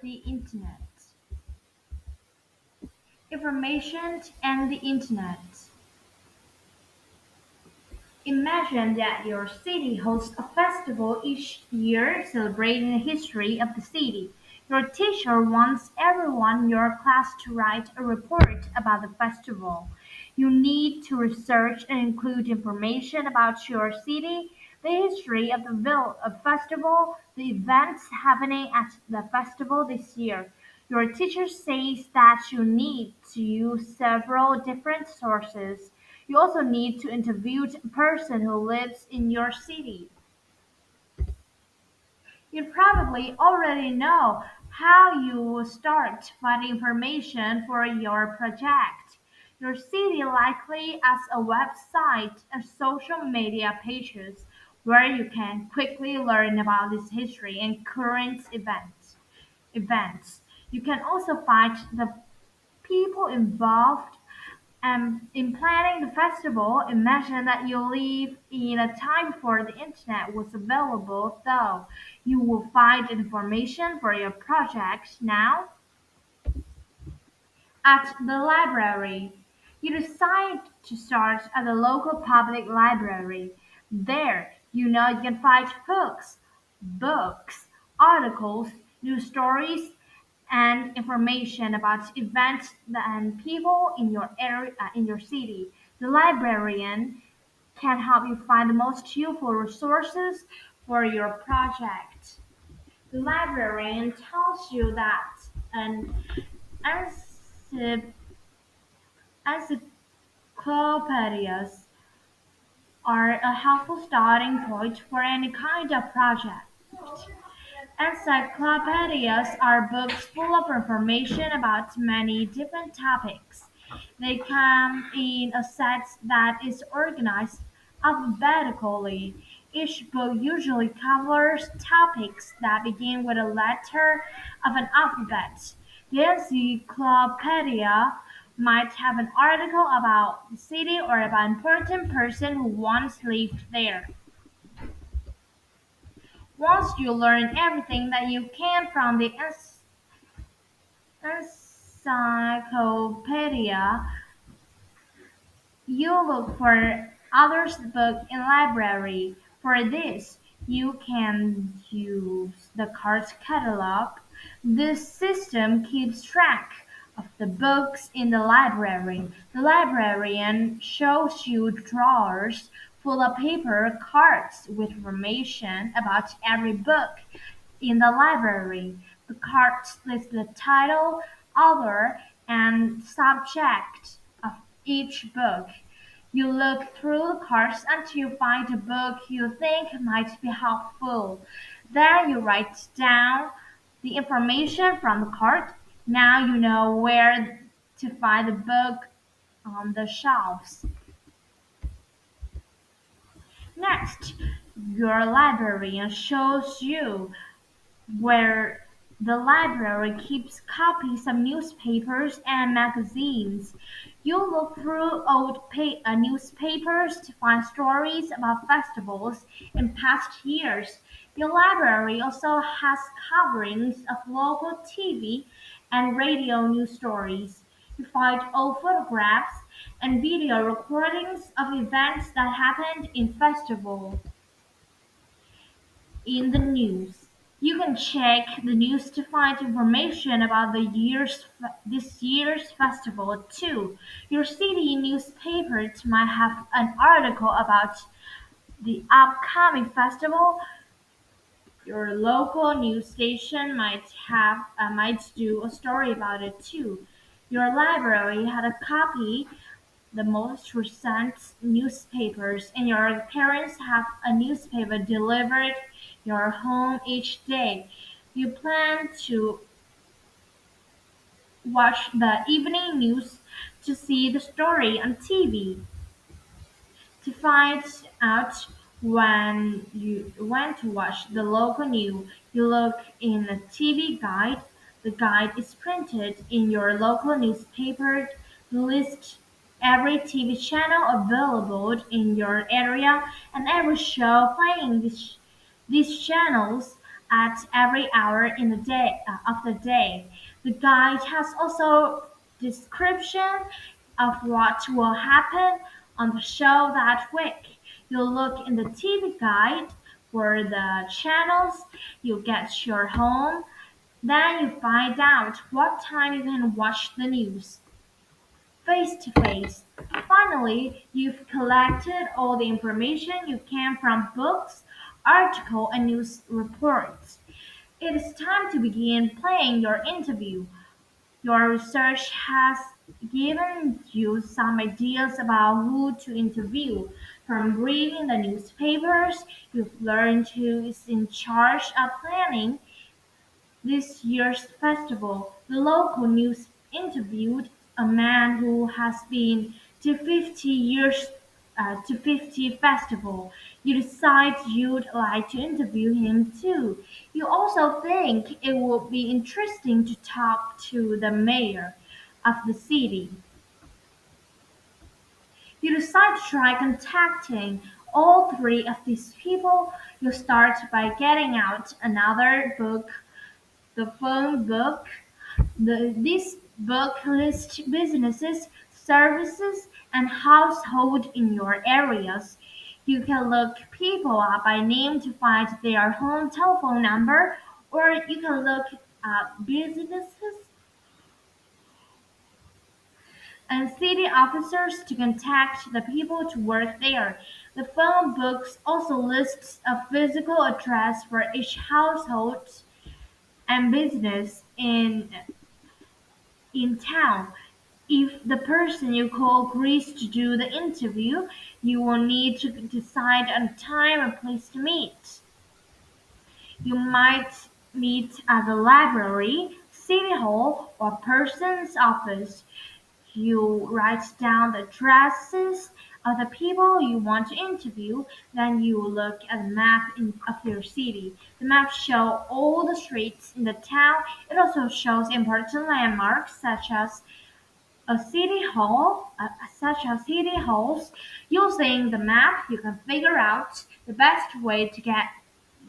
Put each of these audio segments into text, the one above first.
the Internet. Information and the Internet. Imagine that your city hosts a festival each year celebrating the history of the city. Your teacher wants everyone in your class to write a report about the festival. You need to research and include information about your city, the history of the festival, the events happening at the festival this year. Your teacher says that you need to use several different sources. You also need to interview a person who lives in your city. You probably already know how you will start finding information for your project. Your city likely has a website and social media pages where you can quickly learn about its history and current events. You can also find the people involved in planning the festival. Imagine that you live in a time before the internet was available, though. You will find information for your project now at the library. You decide to start at the local public library. There, you can find books, articles, news stories, and information about events and people in your area, in your city. The librarian can help you find the most useful resources for your project. The librarian tells you that an encycl- encyclopedias are a helpful starting point for any kind of project. Encyclopedias are books full of information about many different topics. They come in a set that is organized alphabetically. Each book usually covers topics that begin with a letter of an alphabet. The encyclopedia might have an article about the city or about an important person who once lived there. Once you learn everything that you can from the encyclopedia, you look for others' book in library. For this, you can use the card catalog. This system keeps track of the books in the library. The librarian shows you drawers full of paper cards with information about every book in the library. The cards list the title, author, and subject of each book. You look through the cards until you find a book you think might be helpful. Then you write down the information from the card. Now you know where to find the book on the shelves. Next, your librarian shows you where the library keeps copies of newspapers and magazines. You look through old newspapers to find stories about festivals in past years. Your library also has coverings of local TV and radio news stories. You find old photographs and video recordings of events that happened in festival in the news. You can check the news to find information about this year's festival too. Your city newspaper might have an article about the upcoming festival. Your local news station might do a story about it too. Your library had a copy the most recent newspapers, and your parents have a newspaper delivered your home each day. You plan to watch the evening news to see the story on TV. To find out when to watch the local news, you look in a TV guide. The guide is printed in your local newspaper. List every TV channel available in your area and every show playing these channels at every hour in the day of the day. The guide has also description of what will happen on the show that week. You look in the TV guide for the channels you get your home. Then you find out what time you can watch the news face to face. Finally, you've collected all the information you can from books, articles, and news reports. It is time to begin planning your interview. Your research has given you some ideas about who to interview. From reading the newspapers, you've learned who is in charge of planning this year's festival. The local news interviewed a man who has been to 50 years to 50 festival. You decide you'd like to interview him too. You also think it would be interesting to talk to the mayor of the city. You decide to try contacting all three of these people. You start by getting out another book, the phone book. This book lists businesses, services, and household in your areas. You can look people up by name to find their home telephone number, or you can look at businesses and city officers to contact the people to work there. The phone book also lists a physical address for each household and business in town. If the person you call agrees to do the interview, you will need to decide on a time and place to meet. You might meet at the library, city hall, or person's office. You write down the addresses of the people you want to interview, then you look at the map of your city. The map shows all the streets in the town. It also shows important landmarks such as city halls. Using the map, you can figure out the best way to get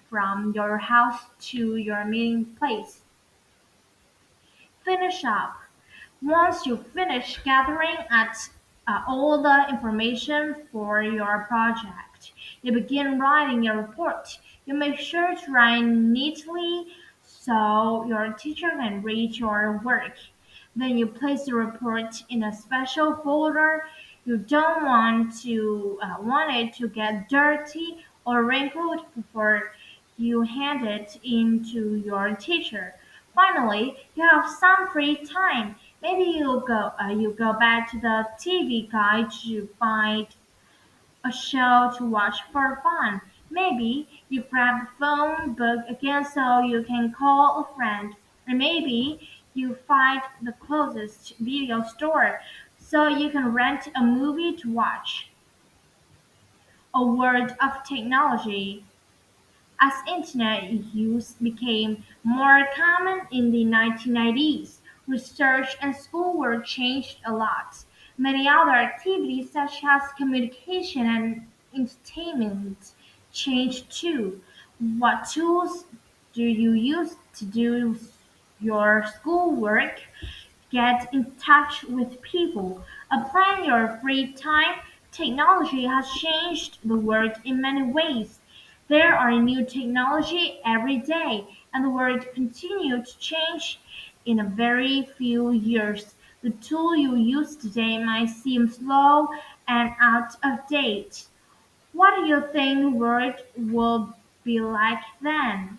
from your house to your meeting place. Finish up. Once you finish gathering at all the information for your project, you begin writing your report. You make sure to write neatly so your teacher can read your work. Then you place the report in a special folder. You don't want it to get dirty or wrinkled before you hand it in to your teacher. Finally, you have some free time. Maybe you go back to the TV guide to find a show to watch for fun. Maybe you grab the phone book again so you can call a friend. Or maybe you find the closest video store so you can rent a movie to watch. A word of technology. As Internet use became more common in the 1990s, research and schoolwork changed a lot. Many other activities such as communication and entertainment changed too. What tools do you use to do your schoolwork? Get in touch with people, and plan your free time. Technology has changed the world in many ways. There are new technology every day, and the world continues to change in a very few years. The tool you use today might seem slow and out of date. What do you think the world will be like then?